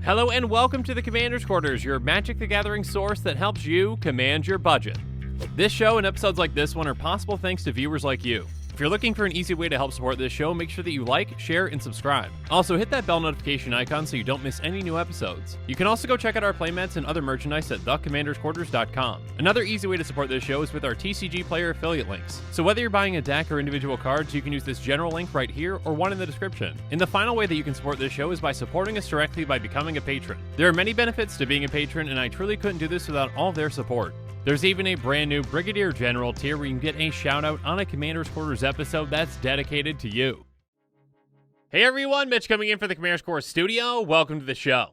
Hello and welcome to the Commander's Quarters, your Magic the Gathering source that helps you command your budget. This show and episodes like this one are possible thanks to viewers like you. If you're looking for an easy way to help support this show, make sure that you like, share, and subscribe. Also, hit that bell notification icon so you don't miss any new episodes. You can also go check out our playmats and other merchandise at thecommandersquarters.com. Another easy way to support this show is with our TCG player affiliate links. So whether you're buying a deck or individual cards, you can use this general link right here or one in the description. And the final way that you can support this show is by supporting us directly by becoming a patron. There are many benefits to being a patron, and I truly couldn't do this without all their support. There's even a brand new Brigadier General tier where you can get a shout out on a Commander's Quarters episode that's dedicated to you. Hey everyone, Mitch coming in for the Commander's Quarters studio. Welcome to the show.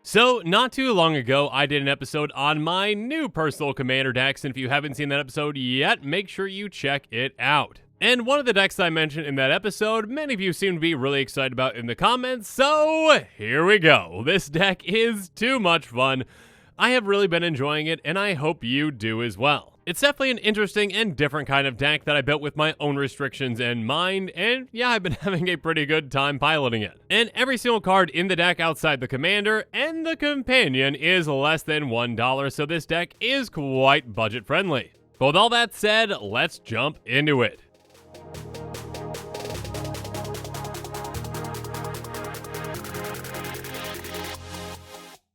So, not too long ago, I did an episode on my new personal Commander decks, and if you haven't seen that episode yet, make sure you check it out. And one of the decks I mentioned in that episode, many of you seem to be really excited about in the comments, so here we go. This deck is too much fun. I have really been enjoying it, and I hope you do as well. It's definitely an interesting and different kind of deck that I built with my own restrictions in mind, and yeah, I've been having a pretty good time piloting it. And every single card in the deck outside the Commander and the Companion is less than $1, so this deck is quite budget friendly. But with all that said, let's jump into it.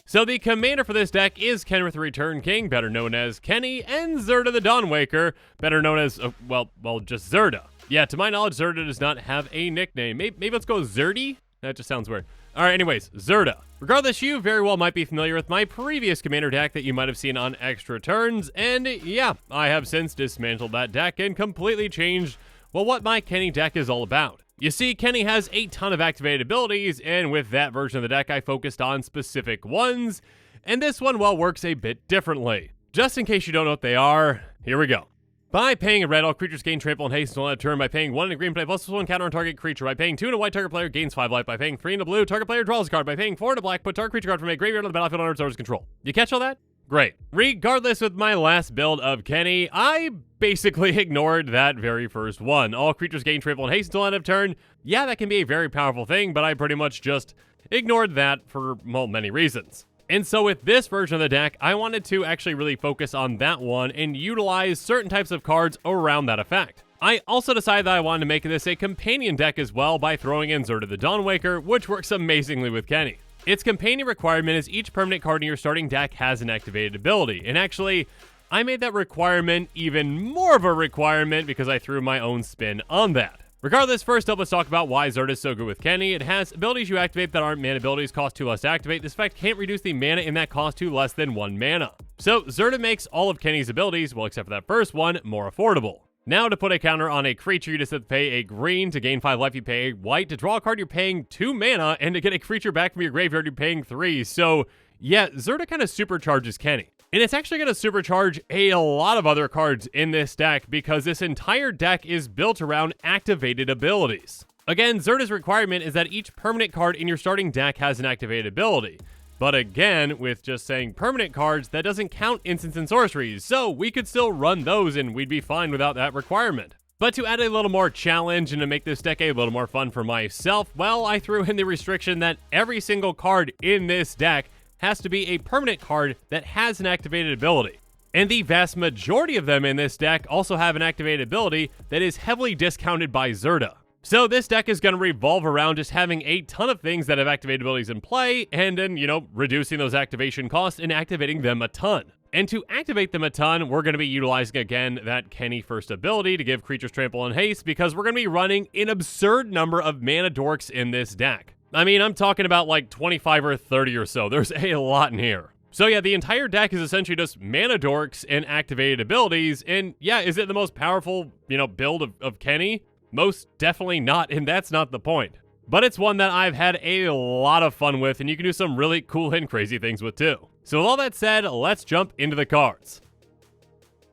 So the commander for this deck is Kenrith the Return King, better known as Kenny, and Zirda the Dawnwaker, better known as, well, just Zirda. Yeah, to my knowledge, Zirda does not have a nickname. Maybe let's go Zirdy? That just sounds weird. Alright, anyways, Zirda. Regardless, you very well might be familiar with my previous commander deck that you might have seen on Extra Turns, and yeah, I have since dismantled that deck and completely changed, well, what my Kenny deck is all about. You see, Kenny has a ton of activated abilities, and with that version of the deck, I focused on specific ones, and this one, well, works a bit differently. Just in case you don't know what they are, here we go. By paying a red, all creatures gain trample and haste until end of turn. By paying 1 in a green, play +1 counter on target creature. By paying 2 in a white, target player gains 5 life. By paying 3 in a blue, target player draws a card. By paying 4 in a black, put target creature card from a graveyard on the battlefield under its owner's control. You catch all that? Great. Regardless, with my last build of Kenny, I basically ignored that very first one. All creatures gain trample and haste until end of turn. Yeah, that can be a very powerful thing, but I pretty much just ignored that for, well, many reasons. And so with this version of the deck, I wanted to actually really focus on that one and utilize certain types of cards around that effect. I also decided that I wanted to make this a companion deck as well by throwing in Zirda the Dawnwaker, which works amazingly with Kenny. Its companion requirement is each permanent card in your starting deck has an activated ability, and actually, I made that requirement even more of a requirement because I threw my own spin on that. Regardless, first up, let's talk about why Zirda is so good with Kenny. It has abilities you activate that aren't mana abilities, cost 2 less to activate. This effect can't reduce the mana in that cost to less than 1 mana. So Zirda makes all of Kenny's abilities, well except for that first one, more affordable. Now to put a counter on a creature, you just have to pay a green. To gain 5 life, you pay a white. To draw a card, you're paying 2 mana, and to get a creature back from your graveyard, you're paying 3. So yeah, Zirda kind of supercharges Kenny. And it's actually going to supercharge a lot of other cards in this deck because this entire deck is built around activated abilities. Again, Zirda's requirement is that each permanent card in your starting deck has an activated ability. But again, with just saying permanent cards, that doesn't count instants and sorceries, so we could still run those and we'd be fine without that requirement. But to add a little more challenge and to make this deck a little more fun for myself, well, I threw in the restriction that every single card in this deck has to be a permanent card that has an activated ability. And the vast majority of them in this deck also have an activated ability that is heavily discounted by Zirda. So this deck is going to revolve around just having a ton of things that have activated abilities in play, and then, reducing those activation costs and activating them a ton. And to activate them a ton, we're going to be utilizing, again, that Kenny first ability to give creatures trample and haste, because we're going to be running an absurd number of Mandorks in this deck. I mean, I'm talking about like 25 or 30 or so. There's a lot in here. So yeah, the entire deck is essentially just Mandorks and activated abilities, and yeah, is it the most powerful, build of Kenny? Most definitely not, and that's not the point. But it's one that I've had a lot of fun with, and you can do some really cool and crazy things with too. So with all that said, let's jump into the cards.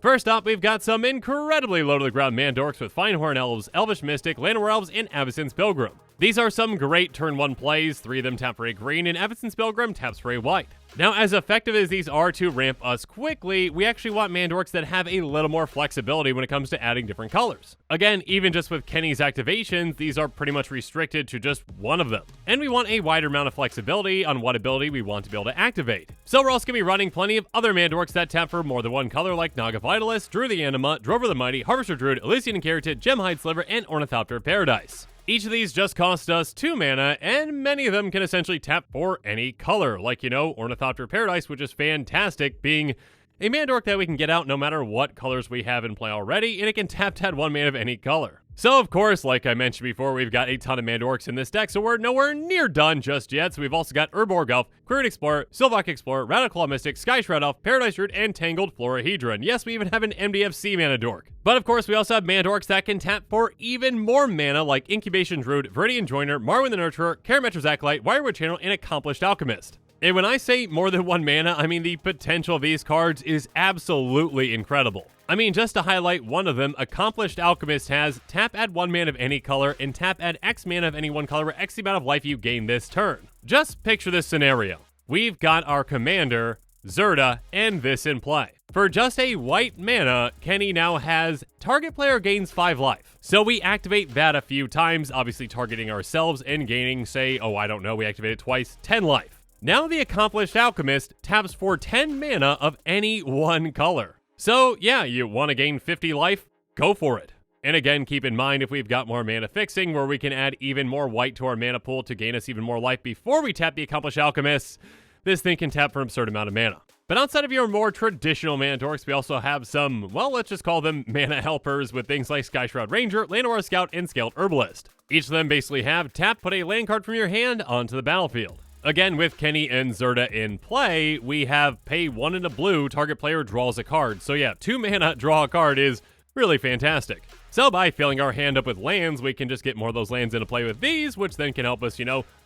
First up, we've got some incredibly low-to-the-ground Mandorks with Finehorn Elves, Elvish Mystic, Llanowar Elves, and Avacyn's Pilgrim. These are some great turn 1 plays, 3 of them tap for a green, and Evanston's Pilgrim taps for a white. Now, as effective as these are to ramp us quickly, we actually want Mandorks that have a little more flexibility when it comes to adding different colors. Again, even just with Kenny's activations, these are pretty much restricted to just one of them. And we want a wider amount of flexibility on what ability we want to be able to activate. So we're also going to be running plenty of other Mandorks that tap for more than one color, like Naga Vitalist, Drew the Anima, Drover the Mighty, Harvester Druid, Elysian Inherited, Gemhide Sliver, and Ornithopter of Paradise. Each of these just cost us 2 mana, and many of them can essentially tap for any color, like, Ornithopter of Paradise, which is fantastic, being a Mandork that we can get out no matter what colors we have in play already, and it can tap to add 1 mana of any color. So, of course, like I mentioned before, we've got a ton of Mandorks in this deck, so we're nowhere near done just yet. So we've also got Urborg Elf, Queried Explorer, Sylvok Explorer, Radical Mystic, Sky Shroud Elf, Paradise Root, and Tangled Florahedron. Yes, we even have an MDFC mana dork. But of course, we also have Mandorks that can tap for even more mana, like Incubation Druid, Viridian Joiner, Marwyn the Nurturer, Karametra's Acolyte, Wirewood Channel, and Accomplished Alchemist. And when I say more than 1 mana, I mean the potential of these cards is absolutely incredible. I mean, just to highlight one of them, Accomplished Alchemist has tap add 1 mana of any color and tap add X mana of any one color where X the amount of life you gain this turn. Just picture this scenario. We've got our commander, Zirda, and this in play. For just a white mana, Kenny now has target player gains 5 life. So we activate that a few times, obviously targeting ourselves and gaining, say, we activate it twice, 10 life. Now the Accomplished Alchemist taps for 10 mana of any one color. So yeah, you want to gain 50 life? Go for it. And again, keep in mind if we've got more mana fixing where we can add even more white to our mana pool to gain us even more life before we tap the Accomplished Alchemist, this thing can tap for an absurd amount of mana. But outside of your more traditional Mandorks, we also have some, let's just call them mana helpers with things like Sky Shroud Ranger, Landora Scout, and Scaled Herbalist. Each of them basically have tap, put a land card from your hand onto the battlefield. Again, with Kenny and Zirda in play, we have pay 1 in a blue, target player draws a card. So yeah, 2 mana, draw a card is really fantastic. So by filling our hand up with lands, we can just get more of those lands into play with these, which then can help us,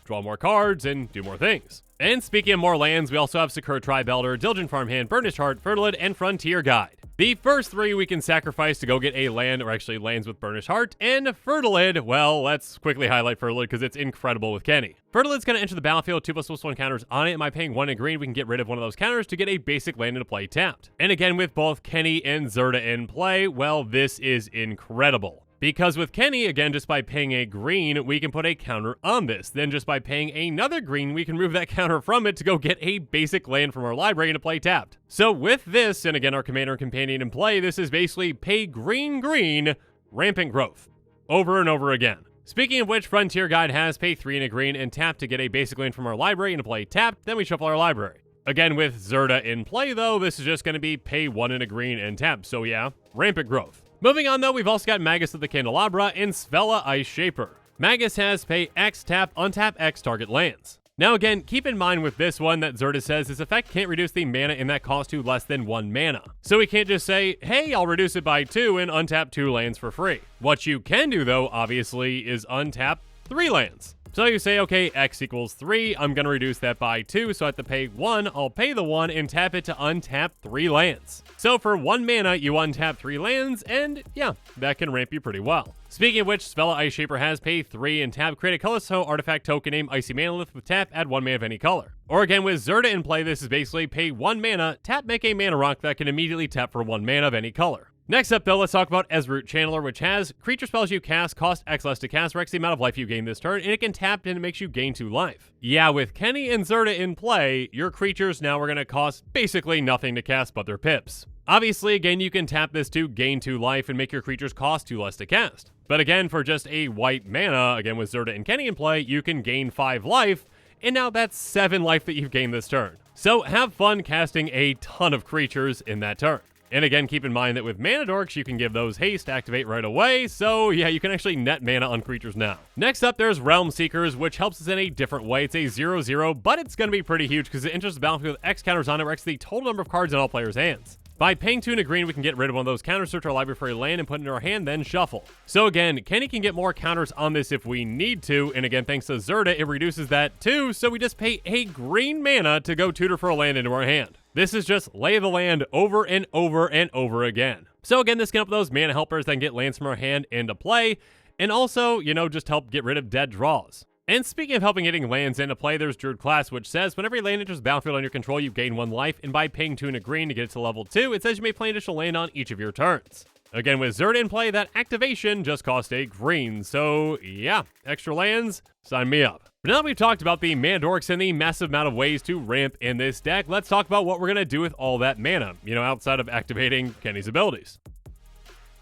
draw more cards and do more things. And speaking of more lands, we also have Sakura Tribe Elder, Diligent Farmhand, Burnished Heart, Fertilid, and Frontier Guide. The first 3 we can sacrifice to go get a land, or actually lands with Burnished Heart, and Fertilid, well, let's quickly highlight Fertilid because it's incredible with Kenny. Fertilid's going to enter the battlefield, 2+1 counters on it, and by paying 1 in green, we can get rid of one of those counters to get a basic land into play tapped. And again, with both Kenny and Zirda in play, well, this is incredible. Because with Kenny, again, just by paying a green, we can put a counter on this. Then just by paying another green, we can remove that counter from it to go get a basic land from our library into play tapped. So with this, and again, our commander and companion in play, this is basically pay green, rampant growth. Over and over again. Speaking of which, Frontier Guide has pay 3 and a green and tap to get a basic land from our library into play tapped, then we shuffle our library. Again, with Zirda in play, though, this is just going to be pay 1 and a green and tap, so yeah, rampant growth. Moving on, though, we've also got Magus of the Candelabra and Svella Ice Shaper. Magus has pay X tap, untap X target lands. Now again, keep in mind with this one that Zirda says this effect can't reduce the mana in that cost to less than 1 mana. So we can't just say, hey, I'll reduce it by 2 and untap 2 lands for free. What you can do, though, obviously, is untap 3 lands. So you say, okay, X equals 3, I'm going to reduce that by 2, so I have to pay 1, I'll pay the 1 and tap it to untap 3 lands. So for 1 mana, you untap 3 lands, and yeah, that can ramp you pretty well. Speaking of which, Svella Ice Shaper has pay 3 and tap, create a colorless artifact token named Icy Manolith with tap, add 1 mana of any color. Or again, with Zirda in play, this is basically pay 1 mana, tap, make a mana rock that can immediately tap for 1 mana of any color. Next up, though, let's talk about Ezroot Channeler, which has creature spells you cast cost X less to cast, or X the amount of life you gain this turn, and it can tap and it makes you gain 2 life. Yeah, with Kenny and Zirda in play, your creatures now are going to cost basically nothing to cast but their pips. Obviously, again, you can tap this to gain 2 life and make your creatures cost 2 less to cast. But again, for just a white mana, again with Zirda and Kenny in play, you can gain 5 life, and now that's 7 life that you've gained this turn. So have fun casting a ton of creatures in that turn. And again, keep in mind that with Mana Dorks, you can give those haste activate right away, so yeah, you can actually net mana on creatures now. Next up, there's Realm Seekers, which helps us in a different way. It's a 0/0, but it's going to be pretty huge because it enters the battlefield with X counters on it, or X the total number of cards in all players' hands. By paying 2 and a green, we can get rid of one of those counters, search our library for a land, and put it in our hand, then shuffle. So again, Kenny can get more counters on this if we need to, and again, thanks to Zirda, it reduces that too, so we just pay a green mana to go tutor for a land into our hand. This is just lay the land over and over and over again. So again, this can help those mana helpers then get lands from our hand into play. and also, just help get rid of dead draws. And speaking of helping getting lands into play, there's Druid Class, which says whenever a land enters the battlefield on your control, you gain 1 life, and by paying 2 and a green to get it to level 2, it says you may play an additional land on each of your turns. Again, with Zerda in play, that activation just cost a green, so yeah, extra lands, sign me up. But now that we've talked about the Mandorks and the massive amount of ways to ramp in this deck, let's talk about what we're going to do with all that mana, outside of activating Kenny's abilities.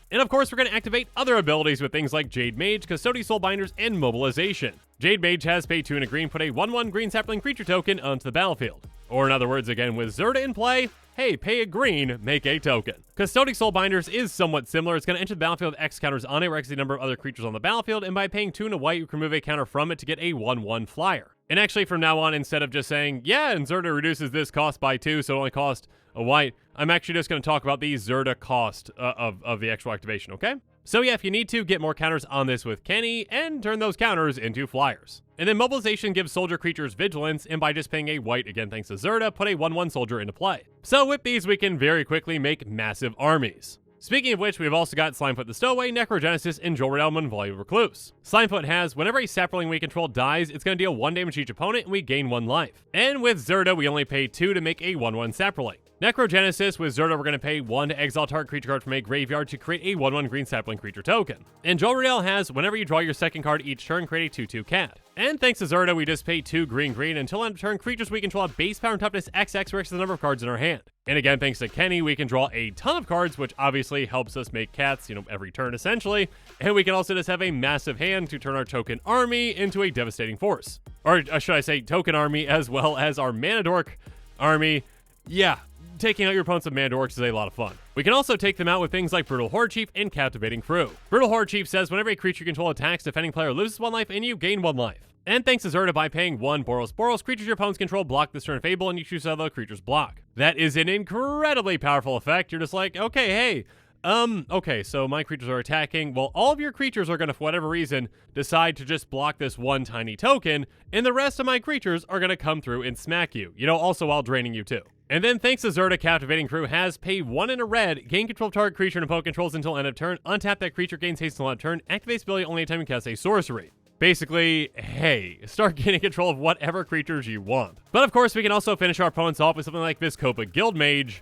And of course, we're going to activate other abilities with things like Jade Mage, Custody Soulbinders, and Mobilization. Jade Mage has pay 2 and a green, put a 1/1 green sapling creature token onto the battlefield. Or in other words, again, with Zerda in play, hey, pay a green, make a token. Custody Soulbinders is somewhat similar. It's going to enter the battlefield with X counters on it, or X the number of other creatures on the battlefield, and by paying 2 and a white, you can remove a counter from it to get a 1/1 flyer. And actually, from now on, instead of just saying, yeah, and Zerda reduces this cost by 2, so it only costs a white, I'm actually just going to talk about the Zerda cost of the actual activation, okay? So yeah, if you need to, get more counters on this with Kenny, and turn those counters into flyers. And then Mobilization gives soldier creatures vigilance, and by just paying a white, again thanks to Zerda, put a 1/1 soldier into play. So with these, we can very quickly make massive armies. Speaking of which, we've also got Slimefoot the Stowaway, Necrogenesis, and Jolrael Volley Recluse. Slimefoot has, whenever a sapling we control dies, it's going to deal 1 damage to each opponent, and we gain 1 life. And with Zerda, we only pay 2 to make a 1/1 sapling. Necrogenesis, with Zerda, we're going to pay 1 to exile target creature card from a graveyard to create a 1/1 green sapling creature token. And Jolrael has, whenever you draw your second card each turn, create a 2/2 cat. And thanks to Zerda, we just pay 2 green until end of turn, creatures we control have base power and toughness XX, where X is the number of cards in our hand. And again, thanks to Kenny, we can draw a ton of cards, which obviously helps us make cats, every turn essentially. And we can also just have a massive hand to turn our token army into a devastating force. Or should I say token army as well as our Mandork army. Yeah. Taking out your opponents with Mandorks is a lot of fun. We can also take them out with things like Brutal Horde Chief and Captivating Crew. Brutal Horde Chief says whenever a creature you control attacks, defending player loses 1 life and you gain 1 life. And thanks to Zerda, by paying 1 Boros, creatures your opponents control block this turn of Fable, and you choose how the creatures block. That is an incredibly powerful effect. You're just like, okay, hey, okay, so my creatures are attacking. Well, all of your creatures are going to, for whatever reason, decide to just block this 1 tiny token, and the rest of my creatures are going to come through and smack you, also while draining you too. And then, thanks to Zerda, Captivating Crew has pay 1 in a red, gain control of target creature and opponent controls until end of turn, untap that creature, gains haste until end of turn, activates ability only anytime you cast a sorcery. Basically, hey, start gaining control of whatever creatures you want. But of course, we can also finish our opponents off with something like Viscopa Guildmage,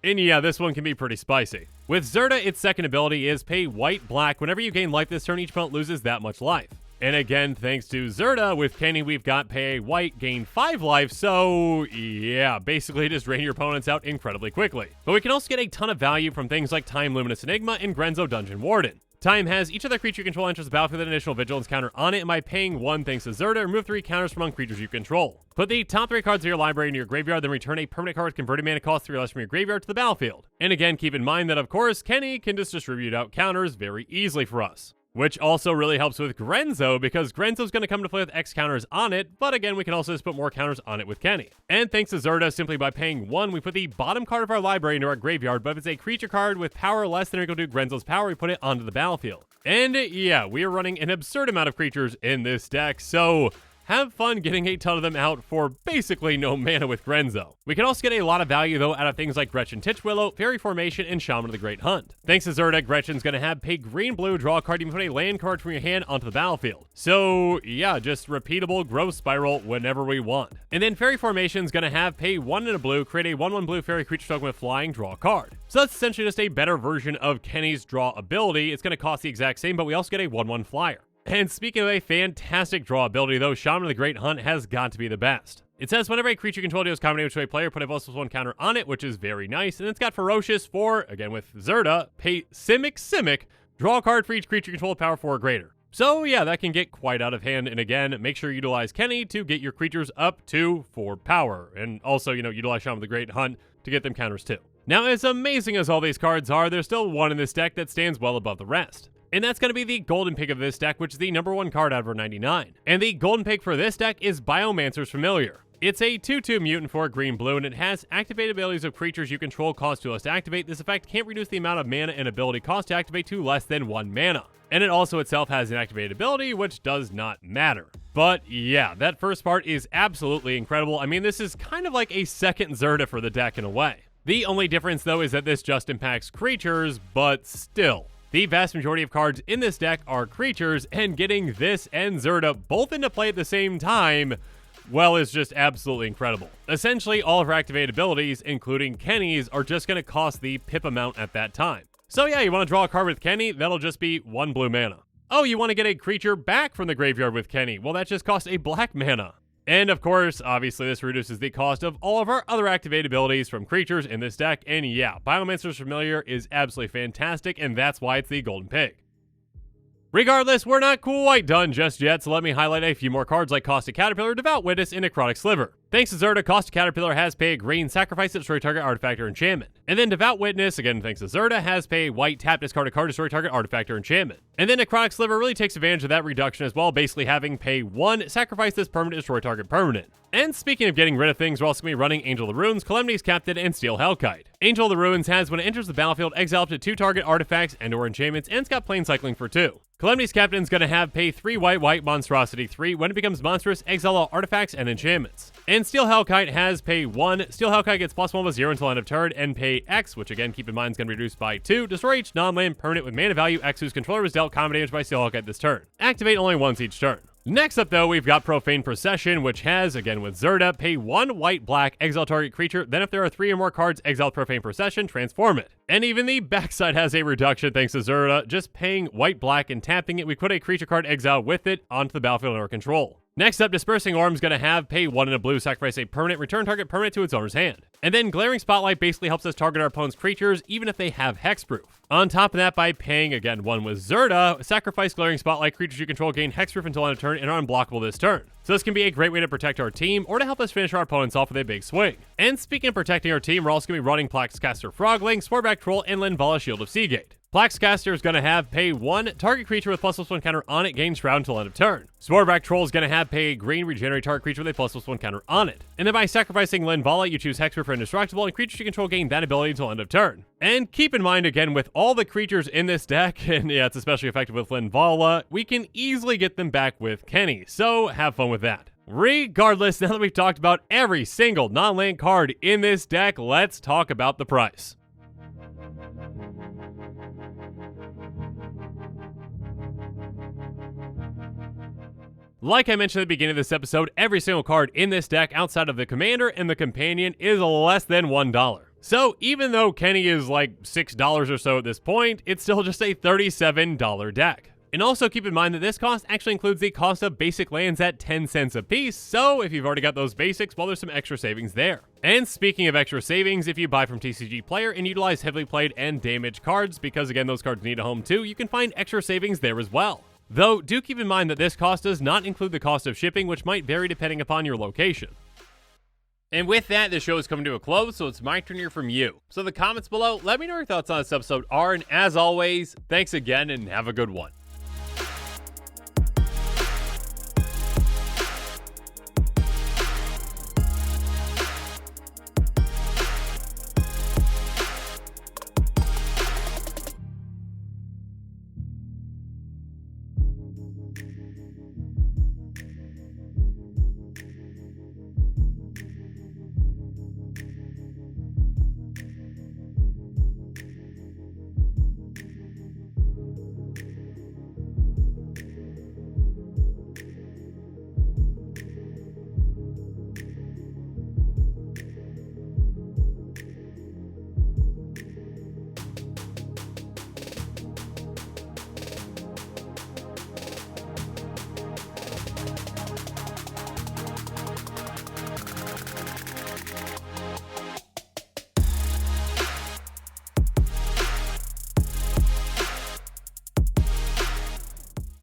and yeah, this one can be pretty spicy. With Zerda, its second ability is pay white-black. Whenever you gain life this turn, each opponent loses that much life. And again, thanks to Zerda, with Kenny, we've got pay white, gain 5 life, so yeah, basically just drain your opponents out incredibly quickly. But we can also get a ton of value from things like Time Luminous Enigma and Grenzo Dungeon Warden. Time has each other creature you control enters the battlefield with an additional vigilance counter on it, and by paying 1 thanks to Zerda, remove 3 counters from among creatures you control. Put the top 3 cards of your library into your graveyard, then return a permanent card with converted mana cost 3 less from your graveyard to the battlefield. And again, keep in mind that of course, Kenny can just distribute out counters very easily for us. Which also really helps with Grenzo, because Grenzo's going to come to play with X counters on it, but again, we can also just put more counters on it with Kenny. And thanks to Zerda, simply by paying 1, we put the bottom card of our library into our graveyard, but if it's a creature card with power less than or equal to Grenzo's power, we put it onto the battlefield. And yeah, we are running an absurd amount of creatures in this deck, so have fun getting a ton of them out for basically no mana with Grenzo. We can also get a lot of value though out of things like Gretchen Titchwillow, Fairy Formation, and Shaman of the Great Hunt. Thanks to Zerda, Gretchen's going to have pay green-blue, draw a card, you can put a land card from your hand onto the battlefield. So yeah, just repeatable growth spiral whenever we want. And then Fairy Formation's going to have pay 1 in a blue, create a 1/1 blue fairy creature token with flying, draw a card. So that's essentially just a better version of Kenny's draw ability. It's going to cost the exact same, but we also get a 1/1 flyer. And speaking of a fantastic draw ability though, Shaman of the Great Hunt has got to be the best. It says whenever a creature you control deals combination to a player, put a +1 counter on it, which is very nice. And it's got Ferocious for, again with Zerda, pay Simic, draw a card for each creature you control with power 4 or greater. So yeah, that can get quite out of hand, and again, make sure you utilize Kenny to get your creatures up to 4 power. And also, utilize Shaman of the Great Hunt to get them counters too. Now, as amazing as all these cards are, there's still one in this deck that stands well above the rest. And that's going to be the golden pick of this deck, which is the #1 card out of our 99. And the golden pick for this deck is Biomancer's Familiar. It's a 2/2 mutant for green-blue, and it has activated abilities of creatures you control cost 2 less to activate. This effect can't reduce the amount of mana and ability cost to activate to less than 1 mana. And it also itself has an activated ability, which does not matter. But yeah, that first part is absolutely incredible. I mean, this is kind of like a second Zerda for the deck in a way. The only difference, though, is that this just impacts creatures, but still. The vast majority of cards in this deck are creatures, and getting this and Zerda both into play at the same time, well, is just absolutely incredible. Essentially, all of her activated abilities, including Kenny's, are just going to cost the pip amount at that time. So yeah, you want to draw a card with Kenny, that'll just be 1 blue mana. Oh, you want to get a creature back from the graveyard with Kenny, well, that just costs a black mana. And of course, obviously this reduces the cost of all of our other activated abilities from creatures in this deck, and yeah, Biomancer's Familiar is absolutely fantastic, and that's why it's the Golden Pig. Regardless, we're not quite done just yet, so let me highlight a few more cards like Caustic Caterpillar, Devout Witness, and Necrotic Sliver. Thanks to Zerda, Caustic Caterpillar has pay a green, sacrifice it, destroy target artifact or enchantment. And then Devout Witness, again thanks to Zerda, has pay a white, tap, discard a card, destroy target artifact or enchantment. And then Necrotic Sliver really takes advantage of that reduction as well, basically having pay 1, sacrifice this permanent, destroy target permanent. And speaking of getting rid of things, we're also going to be running Angel of the Ruins, Calamity's Captain, and Steel Hellkite. Angel of the Ruins has, when it enters the battlefield, exile up to 2 target artifacts and or enchantments, and it's got plane cycling for 2. Calamity's Captain's going to have pay 3 white, Monstrosity 3. When it becomes monstrous, exile all artifacts and enchantments. And Steel Hellkite has pay 1. Steel Hellkite gets +1/+0 until end of turn, and pay X, which again, keep in mind, is going to be reduced by 2. Destroy each non-land permanent with mana value X whose controller was dealt combat damage by Steel Hellkite this turn. Activate only once each turn. Next up, though, we've got Profane Procession, which has, again with Zerda, pay 1 white, exile target creature, then if there are 3 or more cards, exile Profane Procession, transform it. And even the backside has a reduction thanks to Zerda, just paying white, and tapping it, we put a creature card exile with it onto the battlefield under our control. Next up, Dispersing Orm's going to have pay 1 and a blue, sacrifice a permanent, return target permanent to its owner's hand. And then Glaring Spotlight basically helps us target our opponent's creatures, even if they have hexproof. On top of that, by paying, again, 1 with Zerda, sacrifice Glaring Spotlight, creatures you control gain hexproof until end of turn and are unblockable this turn. So this can be a great way to protect our team, or to help us finish our opponents off with a big swing. And speaking of protecting our team, we're also going to be running Plaxcaster Frogling, Sporeback Troll, and Linvala Shield of Seagate. Plaxcaster is going to have pay 1, target creature with ++1 counter on it, gain Shroud until end of turn. Sporeback Troll is going to have pay a green, regenerate target creature with a ++1 counter on it. And then by sacrificing Linvala, you choose Hexproof for Indestructible, and creatures you control gain that ability until end of turn. And keep in mind, again, with all the creatures in this deck, and yeah, it's especially effective with Linvala, we can easily get them back with Kenny, so have fun with that. Regardless, now that we've talked about every single non-land card in this deck, let's talk about the price. Like I mentioned at the beginning of this episode, every single card in this deck outside of the Commander and the Companion is less than $1. So even though Kenny is like $6 or so at this point, it's still just a $37 deck. And also keep in mind that this cost actually includes the cost of basic lands at 10 cents a piece, so if you've already got those basics, well, there's some extra savings there. And speaking of extra savings, if you buy from TCG Player and utilize heavily played and damaged cards, because again, those cards need a home too, you can find extra savings there as well. Though, do keep in mind that this cost does not include the cost of shipping, which might vary depending upon your location. And with that, the show is coming to a close, so it's my turn to hear from you. So the comments below, let me know your thoughts on this episode are, and as always, thanks again and have a good one.